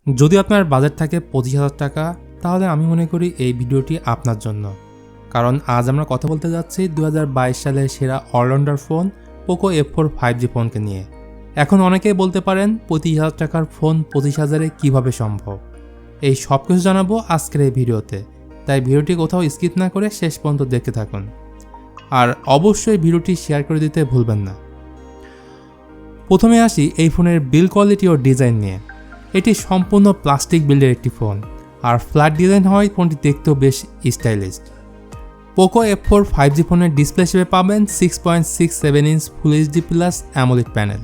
যদি আপনার বাজেট থাকে 25,000 টাকা, তাহলে আমি মনে করি এই ভিডিওটি আপনার জন্য। কারণ আজ আমরা কথা বলতে যাচ্ছি 2022 সালের সেরা allrounder phone Poco F4 5G ফোনকে নিয়ে। এখন অনেকেই বলতে পারেন 25,000 টাকার ফোন 25,000-এ কীভাবে সম্ভব। এই সব কিছু জানাবো আজকের এই ভিডিওতে, তাই ভিডিওটি কোথাও স্কিপ না করে শেষ পর্যন্ত দেখতে থাকুন। আর অবশ্যই ভিডিওটি শেয়ার করে দিতে ভুলবেন না। প্রথমে আসি এই ফোনের বিল্ড কোয়ালিটি ও ডিজাইন নিয়ে। এটি সম্পূর্ণ প্লাস্টিক বিল্ডের একটি ফোন, আর ফ্ল্যাট ডিজাইন হয় ফোনটি দেখতেও বেশ স্টাইলিশ। পোকো F4 5G ফোনের ডিসপ্লে হিসেবে পাবেন 6.67 inch full HD plus AMOLED panel,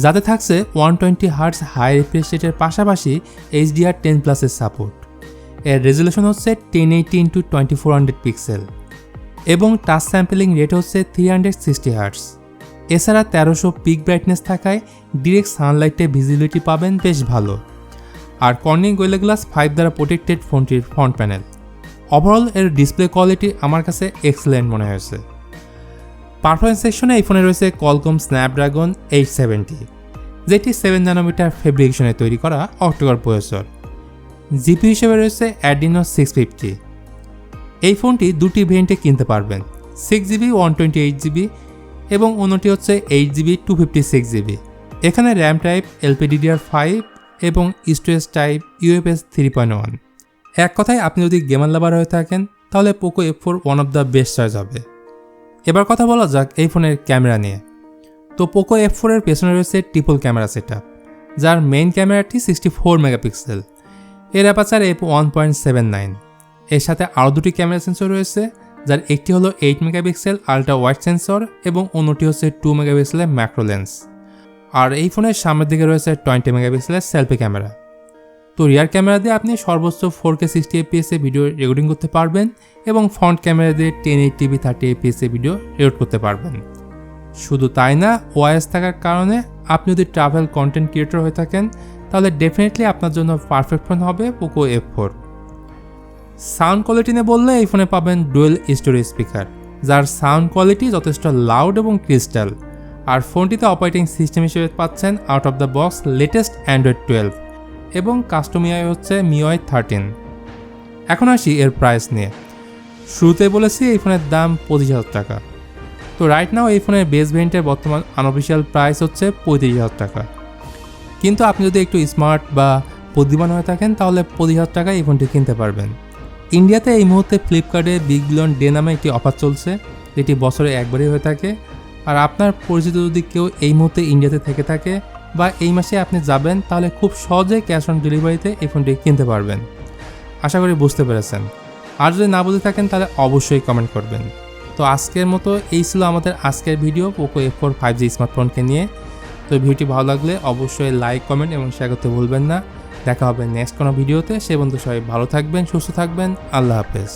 যাতে থাকছে 120 Hz হাই রিফ্রেশ রেটের পাশাপাশি HDR10+-এর সাপোর্ট। এর রেজুলেশন হচ্ছে 1080x2400 পিক্সেল এবং টাচ স্যাম্পলিং রেট হচ্ছে 360 Hz। এছাড়া 1300 পিক ব্রাইটনেস থাকায় ডিরেক্ট সানলাইটে ভিজিবিলিটি পাবেন বেশ ভালো। আর কর্নিং গোরিলা গ্লাস 5 দ্বারা প্রোটেক্টেড ফোনটির ফ্রন্ট প্যানেল। ওভারঅল এর ডিসপ্লে কোয়ালিটি আমার কাছে এক্সেলেন্ট মনে হয়েছে। পারফরমেন্স সেকশনে এই ফোনে রয়েছে কোয়ালকম স্ন্যাপড্রাগন 870, যেটি 7 nm ফেব্রিকেশনে তৈরি করা অক্টোকর প্রসেসর। জিপি হিসেবে রয়েছে অ্যাডিনো 650। এই ফোনটি দুটি ভেরিয়েন্টে কিনতে পারবেন, 6GB 128GB এবং অন্যটি হচ্ছে 8GB 256GB। এখানে র্যাম টাইপ LPDDR5 এবং স্টোরেজ টাইপ UFS 3.1। এক কথায় আপনি যদি গেমার লাভার হয়ে থাকেন তাহলে Poco F4 one of the best choice হবে। এবার কথা বলা যাক এই ফোনের ক্যামেরা নিয়ে। তো পোকো F4 এর পেছনে রয়েছে ট্রিপল ক্যামেরা সেটআপ, যার মেইন ক্যামেরাটি 64 মেগাপিক্সেল, এর অ্যাপারচার f1.79। এর সাথে আরও দুটি ক্যামেরা সেন্সর রয়েছে, যার একটি হলো 8 মেগাপিক্সেল আলট্রা ওয়াইড সেন্সর এবং অন্যটি হচ্ছে 2 মেগাপিক্সেলের ম্যাক্রো লেন্স। আর এই ফোনের সামনের দিকে রয়েছে 20 মেগাপিক্সেলের সেলফি ক্যামেরা। তো রিয়ার ক্যামেরা দিয়ে আপনি সর্বোচ্চ 4K 60fps ভিডিও রেকর্ডিং করতে পারবেন এবং ফ্রন্ট ক্যামেরা দিয়ে 1080p 30fps ভিডিও রেকর্ড করতে পারবেন। শুধু তাই না, ওআইএস থাকার কারণে আপনি যদি ট্রাভেল কন্টেন্ট ক্রিয়েটর হয়ে থাকেন তাহলে ডেফিনেটলি আপনার জন্য পারফেক্ট ফোন হবে পোকো F4। সাউন্ড কোয়ালিটি নিয়ে বললে এই ফোনে পাবেন ডুয়েল স্টোরেজ স্পিকার, যার সাউন্ড কোয়ালিটি যথেষ্ট লাউড এবং ক্রিস্টাল। আর ফোনটিতে অপারেটিং সিস্টেম হিসেবে পাচ্ছেন out of the box latest Android 12 এবং কাস্টম ইউআই হচ্ছে MIUI 13। এখন আসি এর প্রাইস নিয়ে। শুরুতে বলেছি এই ফোনের দাম 25,000 টাকা। তো রাইট নাও এই ফোনের বেস ভেরিয়েন্টের বর্তমান আনঅফিসিয়াল প্রাইস হচ্ছে 35,000 টাকা। কিন্তু আপনি যদি একটু স্মার্ট বা বুদ্ধিমান হয়ে থাকেন তাহলে 25,000 টাকায় এই ফোনটি কিনতে পারবেন। ইন্ডিয়াতে এই মুহূর্তে ফ্লিপকার্টে বিগ বিলিয়ন ডে নামে একটি অফার চলছে, যেটি বছরে একবারই হয়ে থাকে। আর আপনার পরিচিত যদি কেউ এই মুহূর্তে ইন্ডিয়াতে থেকে থাকে বা এই মাসে আপনি যাবেন তাহলে খুব সহজেই ক্যাশ অন ডেলিভারিতে এই ফোনটি কিনতে পারবেন। আশা করি বুঝতে পেরেছেন। আর যদি না বুঝে থাকেন তাহলে অবশ্যই কমেন্ট করবেন। তো আজকের মতো এই ছিল আমাদের আজকের ভিডিও পোকো F4 5G স্মার্টফোনকে নিয়ে। তো ভিডিওটি ভালো লাগলে অবশ্যই লাইক, কমেন্ট এবং শেয়ার করতে ভুলবেন না। দেখা হবে নেক্সট কোনো ভিডিওতে। সে পর্যন্ত সবাই ভালো থাকবেন, সুস্থ থাকবেন। আল্লাহ হাফেজ।